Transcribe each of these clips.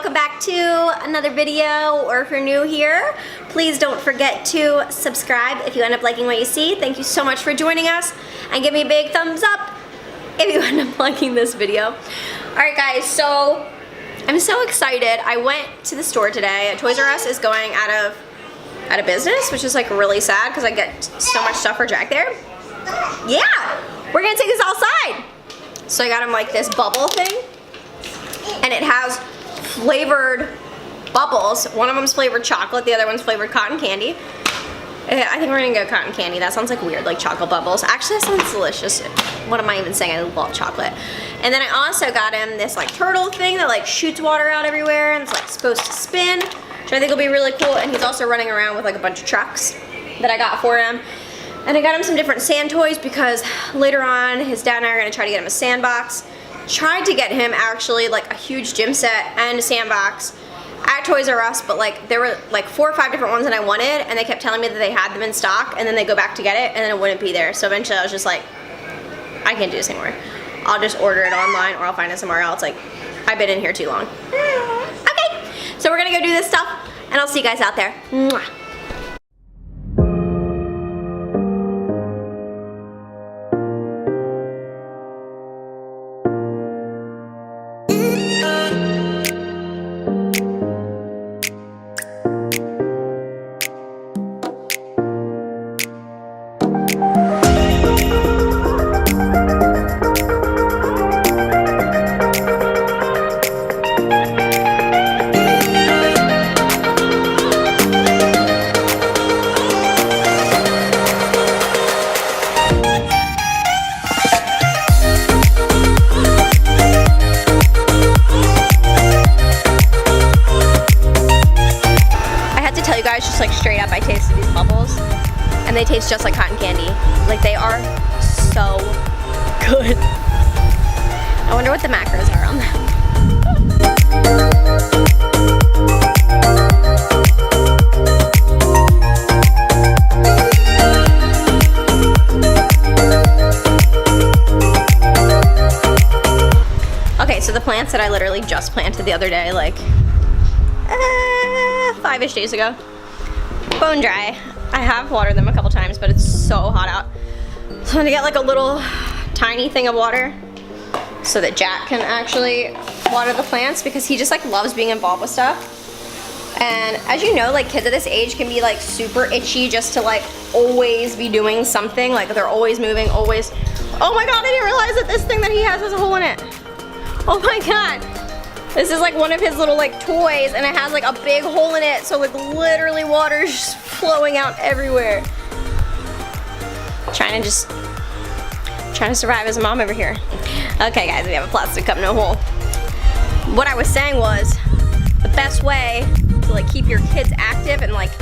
welcome back to another video, or if you're new here, please don't forget to subscribe if you end up liking what you see. Thank you so much for joining us, and give me a big thumbs up if you end up liking this video. Alright guys, so I'm so excited. I went to the store today. Toys R Us is going out of business, which is like really sad because I get so much stuff for Jack there. Yeah, we're gonna take this outside. So I got him like this bubble thing, and it has flavored bubbles. One of them's flavored chocolate, the other one's flavored cotton candy. I think we're gonna go cotton candy. That sounds like weird, like chocolate bubbles. Actually, that sounds delicious. What am I even saying? I love chocolate. And then I also got him this like turtle thing that like shoots water out everywhere, and it's like supposed to spin, which I think will be really cool. And he's also running around with like a bunch of trucks that I got for him. And I got him some different sand toys because later on his dad and I are gonna try to get him a sandbox. Tried to get him actually like a huge gym set and a sandbox at Toys R Us, but like there were like 4 or 5 different ones that I wanted, and they kept telling me that they had them in stock, and then they go back to get it and then it wouldn't be there. So eventually I was just like, I can't do this anymore. I'll just order it online or I'll find it somewhere else. Like, I've been in here too long. Okay, so we're gonna go do this stuff, and I'll see you guys out there. Mwah. Just like straight up, I tasted these bubbles and they taste just like cotton candy. Like, they are so good. I wonder what the macros are on them. Okay, so the plants that I literally just planted the other day, like 5-ish days ago, bone dry. I have watered them a couple times, but it's so hot out. So I'm gonna get like a little tiny thing of water so that Jack can actually water the plants, because he just like loves being involved with stuff. And as you know, like kids at this age can be like super itchy just to like always be doing something. Like they're always moving, always. Oh my God, I didn't realize that this thing that he has a hole in it. Oh my God. This is like one of his little like toys, and it has like a big hole in it, so like literally water is just flowing out everywhere. Trying to survive as a mom over here. Okay guys, we have a plastic cup, no hole. What I was saying was, the best way to like keep your kids active and like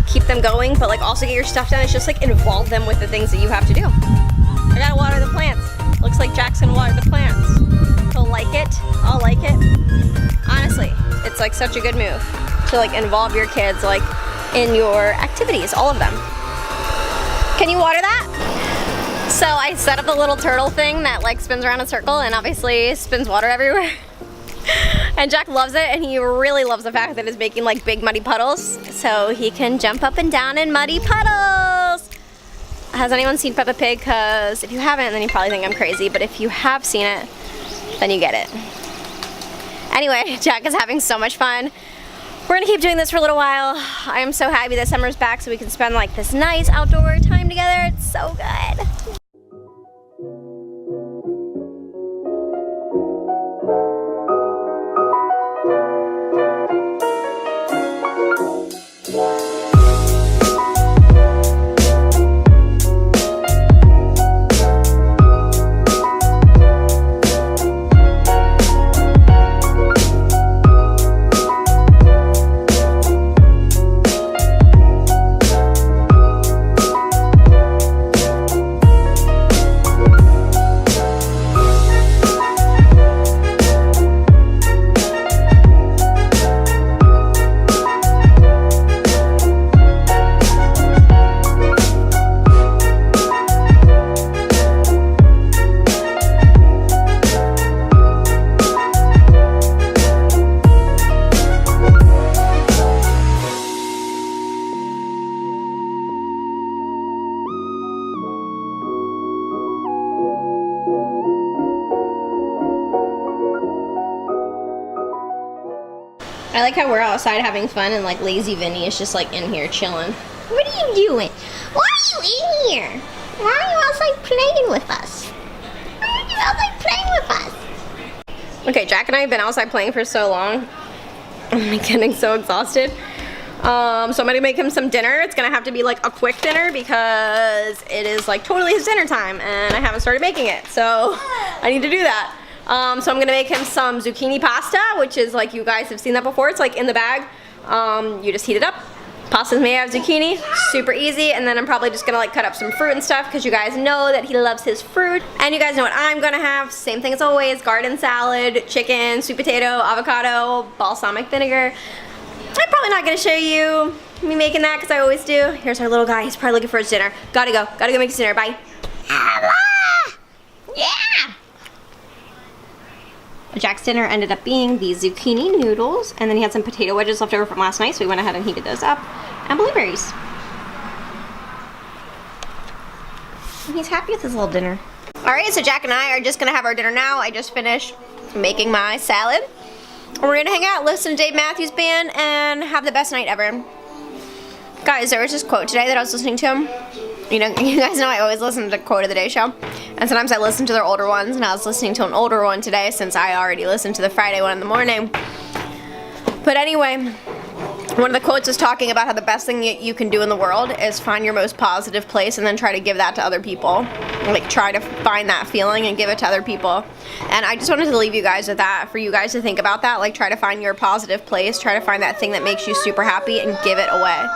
keep them going, but like also get your stuff done, is just like involve them with the things that you have to do. I gotta water the plants. Looks like Jack's gonna water the plants. He'll like it, I'll like it. Honestly, it's like such a good move to like involve your kids like in your activities, all of them. Can you water that? So I set up a little turtle thing that like spins around in a circle and obviously spins water everywhere. And Jack loves it, and he really loves the fact that it's making like big muddy puddles, so he can jump up and down in muddy puddles. Has anyone seen Peppa Pig? Because if you haven't, then you probably think I'm crazy, but if you have seen it, then you get it. Anyway, Jack is having so much fun. We're gonna keep doing this for a little while. I am so happy that summer's back so we can spend like this nice outdoor time together. It's so good. like how we're outside having fun and like lazy Vinny is just like in here chilling. What are you doing? Why are you in here? Why are you outside playing with us? Why are you outside playing with us? Okay, Jack and I have been outside playing for so long. I'm getting so exhausted. So I'm gonna make him some dinner. It's gonna have to be like a quick dinner because it is like totally his dinner time and I haven't started making it. So I need to do that. So I'm gonna make him some zucchini pasta, which is like, you guys have seen that before. It's like in the bag. You just heat it up. Pasta's made out of zucchini, super easy. And then I'm probably just gonna like cut up some fruit and stuff because you guys know that he loves his fruit. And you guys know what I'm gonna have. Same thing as always, garden salad, chicken, sweet potato, avocado, balsamic vinegar. I'm probably not gonna show you me making that because I always do. Here's our little guy, he's probably looking for his dinner. Gotta go make his dinner, bye. Yeah! Jack's dinner ended up being these zucchini noodles, and then he had some potato wedges left over from last night, so we went ahead and heated those up, and blueberries. And he's happy with his little dinner. Alright, so Jack and I are just gonna have our dinner now. I just finished making my salad. We're gonna hang out, listen to Dave Matthews Band, and have the best night ever. Guys, there was this quote today that I was listening to. You know, you guys know I always listen to the quote of the day show. And sometimes I listen to their older ones, and I was listening to an older one today since I already listened to the Friday one in the morning. But anyway, one of the quotes was talking about how the best thing you can do in the world is find your most positive place and then try to give that to other people. Like, try to find that feeling and give it to other people. And I just wanted to leave you guys with that, for you guys to think about that. Like, try to find your positive place, try to find that thing that makes you super happy and give it away.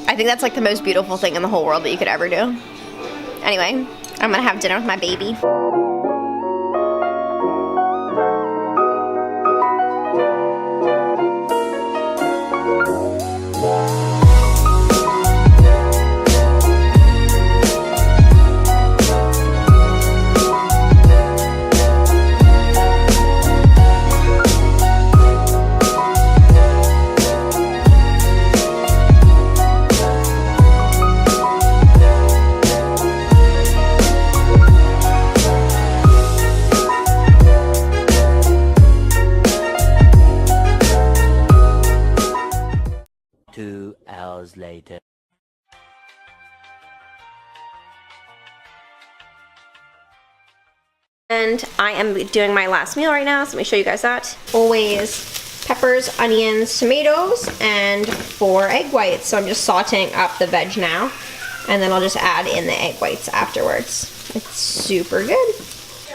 I think that's like the most beautiful thing in the whole world that you could ever do. Anyway, I'm gonna have dinner with my baby. Later. And I am doing my last meal right now, so let me show you guys that. Always peppers, onions, tomatoes, and 4 egg whites. So I'm just sauteing up the veg now, and then I'll just add in the egg whites afterwards. It's super good.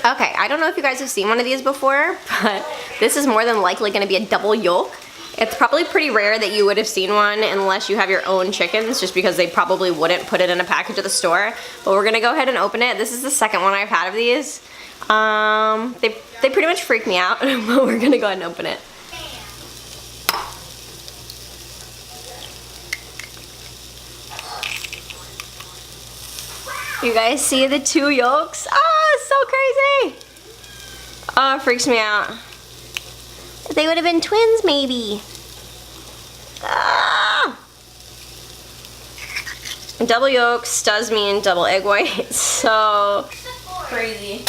Okay, I don't know if you guys have seen one of these before, but this is more than likely gonna be a double yolk. It's probably pretty rare that you would have seen one unless you have your own chickens, just because they probably wouldn't put it in a package at the store. But we're gonna go ahead and open it. This is the second one I've had of these. They pretty much freak me out, but we're gonna go ahead and open it. You guys see the 2 yolks? Oh, it's so crazy. Oh, it freaks me out. They would have been twins, maybe. Ah! Double yolks does mean double egg whites, so crazy.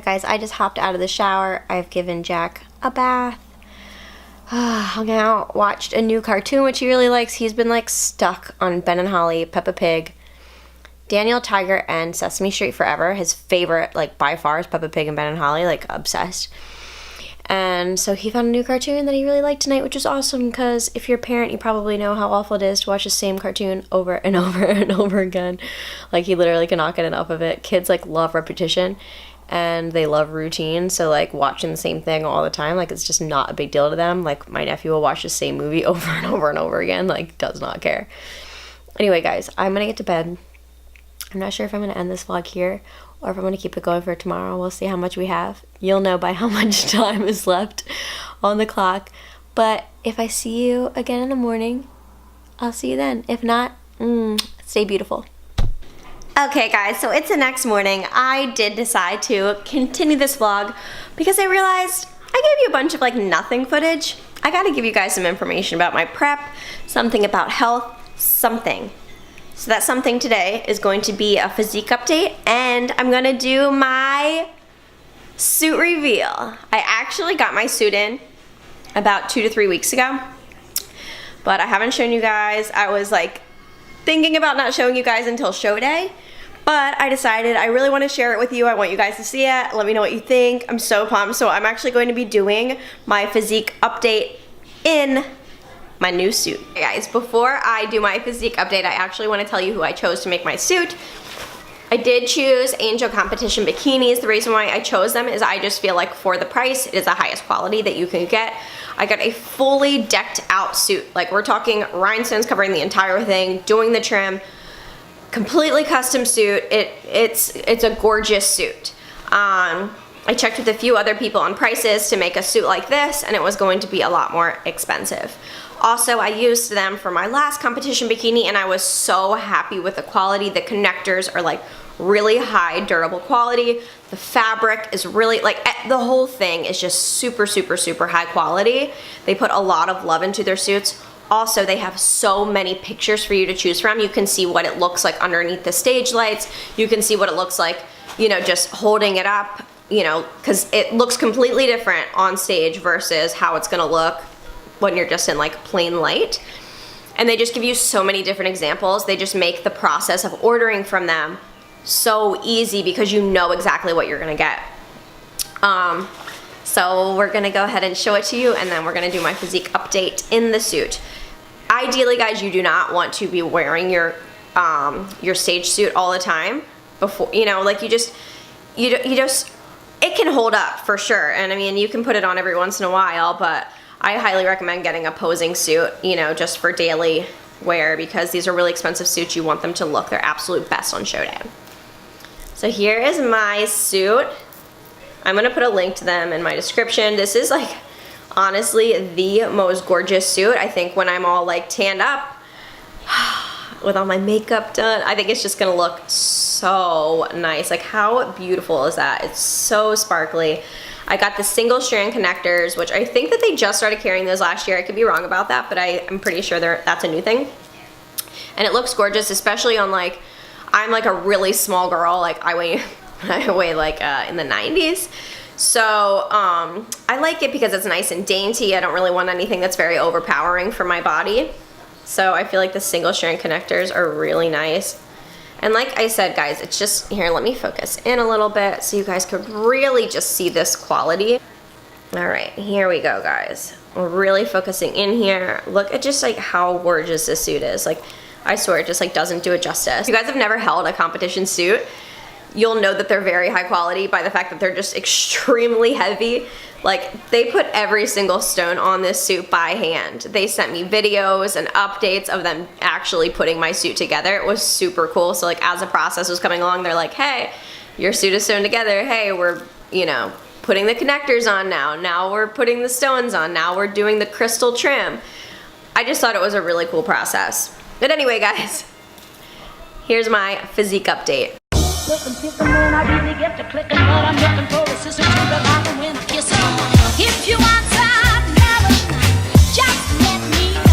Guys, I just hopped out of the shower. I've given Jack a bath. Hung out, watched a new cartoon which he really likes. He's been like stuck on Ben and Holly, Peppa Pig, Daniel Tiger, and Sesame Street forever. His favorite, like by far, is Peppa Pig and Ben and Holly, like obsessed. And so he found a new cartoon that he really liked tonight, which is awesome because if you're a parent, you probably know how awful it is to watch the same cartoon over and over and over again. Like, he literally cannot get enough of it. Kids like love repetition and they love routine, so like watching the same thing all the time, like it's just not a big deal to them. Like, my nephew will watch the same movie over and over and over again, like does not care. Anyway guys, I'm gonna get to bed. I'm not sure if I'm gonna end this vlog here or if I'm gonna keep it going for tomorrow. We'll see how much we have. You'll know by how much time is left on the clock. But if I see you again in the morning, I'll see you then. If not, stay beautiful. Okay guys, so it's the next morning. I did decide to continue this vlog because I realized I gave you a bunch of like nothing footage. I gotta give you guys some information about my prep, something about health, something. So that something today is going to be a physique update, and I'm gonna do my suit reveal. I actually got my suit in about 2 to 3 weeks ago, but I haven't shown you guys. I was like thinking about not showing you guys until show day, but I decided I really want to share it with you. I want you guys to see it. Let me know what you think. I'm so pumped. So I'm actually going to be doing my physique update in my new suit. Hey guys, before I do my physique update, I actually want to tell you who I chose to make my suit. I did choose Angel Competition Bikinis. The reason why I chose them is I just feel like for the price, it is the highest quality that you can get. I got a fully decked out suit. Like, we're talking rhinestones covering the entire thing, doing the trim, completely custom suit. It's a gorgeous suit. I checked with a few other people on prices to make a suit like this, and it was going to be a lot more expensive. Also, I used them for my last competition bikini, and I was so happy with the quality. The connectors are like really high durable quality. The fabric is really like, the whole thing is just super, super, super high quality. They put a lot of love into their suits. Also, they have so many pictures for you to choose from. You can see what it looks like underneath the stage lights. You can see what it looks like, you know, just holding it up, you know, because it looks completely different on stage versus how it's gonna look when you're just in like plain light. And they just give you so many different examples. They just make the process of ordering from them so easy because you know exactly what you're gonna get. So we're gonna go ahead and show it to you, and then we're gonna do my physique update in the suit. Ideally, guys, you do not want to be wearing your stage suit all the time before, you know, like you just, it can hold up for sure. And I mean, you can put it on every once in a while, but I highly recommend getting a posing suit, you know, just for daily wear, because these are really expensive suits. You want them to look their absolute best on show day. So here is my suit. I'm gonna put a link to them in my description. This is like, honestly, the most gorgeous suit. I think when I'm all like tanned up with all my makeup done, I think it's just gonna look so nice. Like, how beautiful is that? It's so sparkly. I got the single strand connectors, which I think that they just started carrying those last year. I could be wrong about that, but I'm pretty sure that's a new thing. And it looks gorgeous, especially on like, I'm like a really small girl. Like I weigh like in the 90s. So I like it because it's nice and dainty. I don't really want anything that's very overpowering for my body. So I feel like the single strand connectors are really nice. And like I said, guys, it's just, here, let me focus in a little bit so you guys could really just see this quality. All right, here we go, guys. We're really focusing in here. Look at just like how gorgeous this suit is. Like, I swear it just like doesn't do it justice. If you guys have never held a competition suit, you'll know that they're very high quality by the fact that they're just extremely heavy. Like, they put every single stone on this suit by hand. They sent me videos and updates of them actually putting my suit together. It was super cool. So like, as the process was coming along, they're like, hey, your suit is sewn together. Hey, we're, you know, putting the connectors on now. Now we're putting the stones on. Now we're doing the crystal trim. I just thought it was a really cool process. But anyway, guys, here's my physique update. I really get to clicking, but I'm looking for a sister to revive and when I kiss her. If you want some love, just let me know.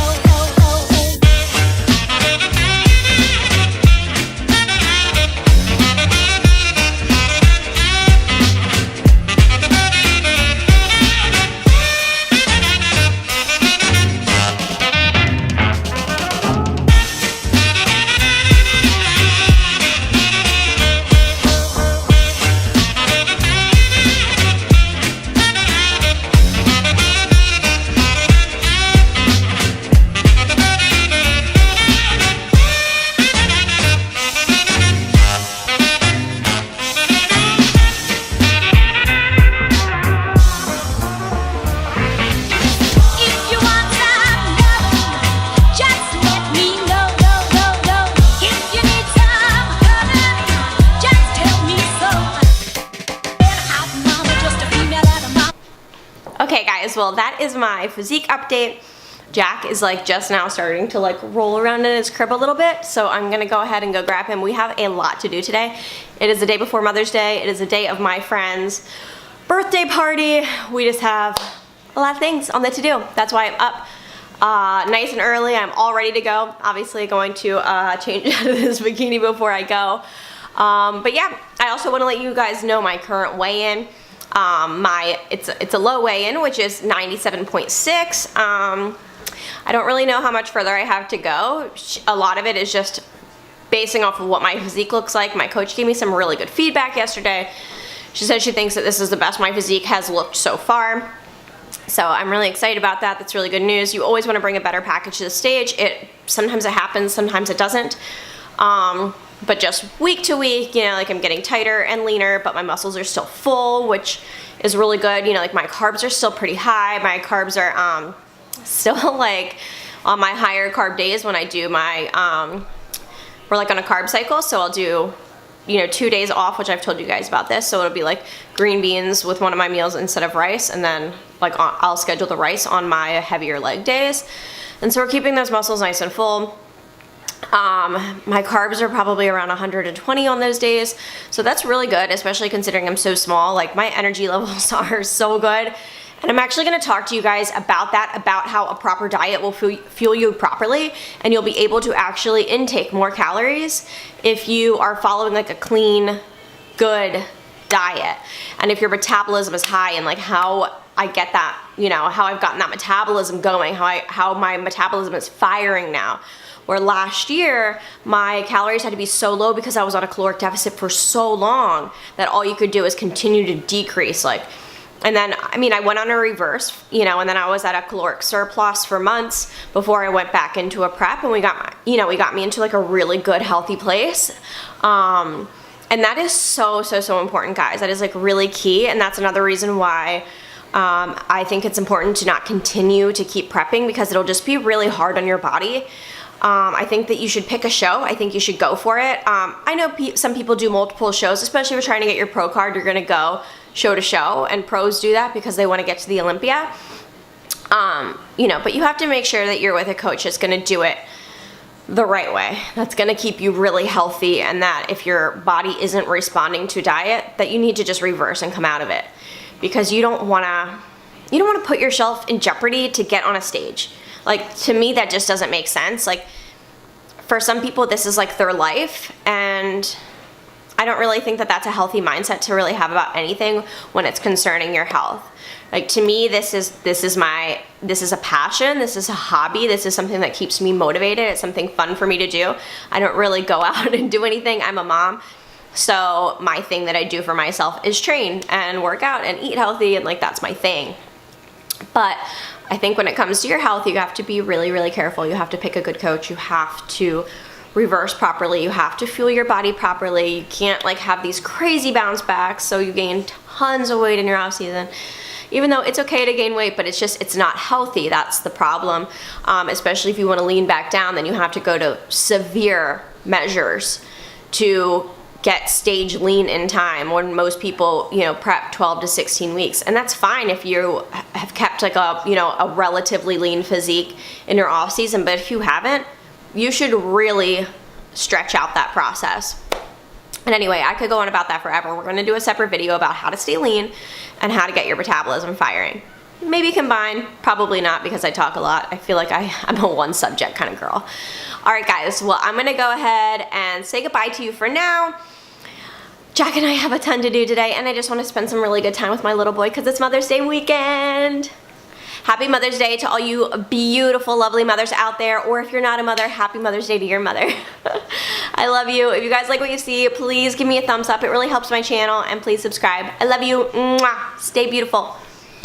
Okay guys, well that is my physique update. Jack is like just now starting to like roll around in his crib a little bit, so I'm gonna go ahead and go grab him. We have a lot to do today. It is the day before Mother's Day. It is the day of my friend's birthday party. We just have a lot of things on the to-do. That's why I'm up nice and early. I'm all ready to go. Obviously going to change out of this bikini before I go. But yeah, I also want to let you guys know my current weigh-in. It's a low weigh-in, which is 97.6. I don't really know how much further I have to go. A lot of it is just basing off of what my physique looks like. My coach gave me some really good feedback yesterday. She said she thinks that this is the best my physique has looked so far. So I'm really excited about that. That's really good news. You always want to bring a better package to the stage. Sometimes it happens, sometimes it doesn't. But just week to week, you know, like I'm getting tighter and leaner, but my muscles are still full, which is really good. You know, like my carbs are still pretty high. My carbs are still like on my higher carb days when I do my, we're like on a carb cycle. So I'll do, you know, 2 days off, which I've told you guys about this. So it'll be like green beans with one of my meals instead of rice. And then like I'll schedule the rice on my heavier leg days. And so we're keeping those muscles nice and full. My carbs are probably around 120 on those days. So that's really good, especially considering I'm so small. Like my energy levels are so good. And I'm actually going to talk to you guys about that, about how a proper diet will fuel you properly, and you'll be able to actually intake more calories if you are following like a clean, good diet. And if your metabolism is high, and like how I get that, you know, how I've gotten that metabolism going, how my metabolism is firing now. Where last year, my calories had to be so low because I was on a caloric deficit for so long that all you could do is continue to decrease. And then, I mean, I went on a reverse, you know, and then I was at a caloric surplus for months before I went back into a prep, and we got me into like a really good, healthy place. And that is so important, guys. That is like really key, and that's another reason why I think it's important to not continue to keep prepping, because it'll just be really hard on your body. I think that you should pick a show. I think you should go for it. I know some people do multiple shows, especially if you're trying to get your pro card. You're gonna go show to show, and pros do that because they want to get to the Olympia. You know, but you have to make sure that you're with a coach that's gonna do it the right way, that's gonna keep you really healthy, and that if your body isn't responding to diet, that you need to just reverse and come out of it, because you don't wanna put yourself in jeopardy to get on a stage. Like, to me, that just doesn't make sense. Like, for some people, this is like their life, and I don't really think that that's a healthy mindset to really have about anything when it's concerning your health. Like, to me, this is a passion, this is a hobby, this is something that keeps me motivated, it's something fun for me to do. I don't really go out and do anything. I'm a mom, so my thing that I do for myself is train and work out and eat healthy, and like, that's my thing. But I think when it comes to your health, you have to be really careful. You have to pick a good coach. You have to reverse properly. You have to fuel your body properly. You can't like have these crazy bounce backs so you gain tons of weight in your off season. Even though it's okay to gain weight, but it's not healthy. That's the problem. Especially if you want to lean back down, then you have to go to severe measures to get stage lean in time, when most people, you know, prep 12 to 16 weeks. And that's fine if you have kept like a relatively lean physique in your off season, but if you haven't, you should really stretch out that process. And anyway, I could go on about that forever. We're gonna do a separate video about how to stay lean and how to get your metabolism firing. Maybe combine, probably not, because I talk a lot. I feel like I'm a one subject kind of girl. All right, guys, well, I'm gonna go ahead and say goodbye to you for now. Jack and I have a ton to do today, and I just want to spend some really good time with my little boy because it's Mother's Day weekend. Happy Mother's Day to all you beautiful, lovely mothers out there, or if you're not a mother, happy Mother's Day to your mother. I love you. If you guys like what you see, please give me a thumbs up. It really helps my channel, and please subscribe. I love you. Mwah. Stay beautiful.